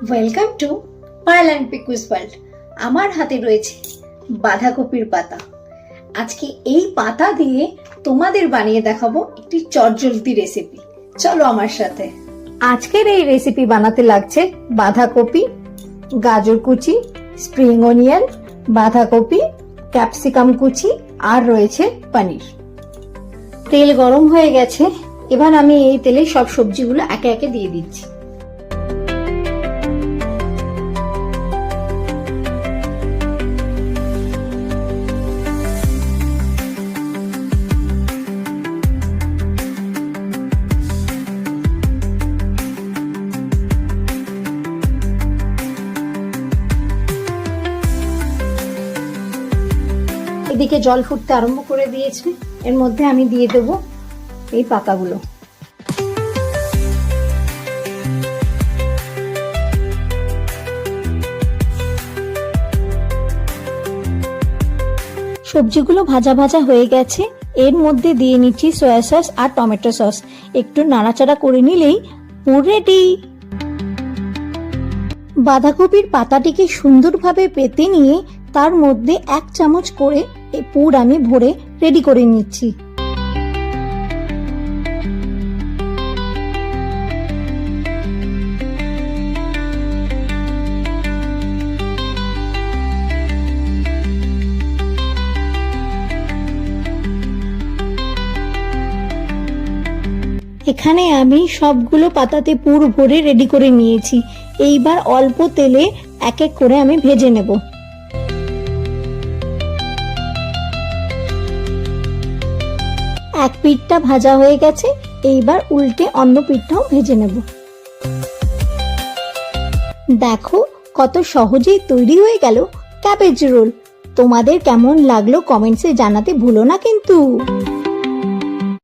Welcome to Payel and পিকুস world. আমার হাতে রয়েছে বাঁধাকপির পাতা। আজকে এই পাতা দিয়ে তোমাদের বানিয়ে দেখাবো একটি চটজলদি রেসিপি। চলো আমার সাথে। আজকের এই রেসিপি বানাতে লাগছে বাঁধাকপি, গাজর কুচি, স্প্রিং অনিয়ন, বাঁধাকপি, ক্যাপসিকাম কুচি আর রয়েছে পনির। তেল গরম হয়ে গেছে, এবার আমি এই তেলে সব সবজিগুলো একে একে দিয়ে দিচ্ছি। এদিকে জল ফুটতে আরম্ভ করে দিয়েছে, এর মধ্যে আমি দিয়ে দেব এই পাতাগুলো। সবজিগুলো ভাজা ভাজা হয়ে গেছে, এর মধ্যে দিয়ে নিচ্ছি সয়া সস আর টমেটো সস। একটু নাড়াচাড়া করে নিলেই পুর রেডি। বাঁধাকপির পাতাটিকে সুন্দরভাবে পেতে নিয়ে তার মধ্যে 1 চামচ করে এই পুর আমি ভরে রেডি করে নিচ্ছি। এখানে আমি সবগুলো পাতাতে পুর ভরে রেডি করে নিয়েছি। এইবার অল্প তেলে এক এক করে আমি ভেজে নেব। এক পিঠটা ভাজা হয়ে গেছে, এইবার উল্টে অন্য পিঠটাও ভেজে নেব। দেখো কত সহজেই তৈরি হয়ে গেল ক্যাবেজ রোল। তোমাদের কেমন লাগলো কমেন্টসে জানাতে ভুলো না কিন্তু।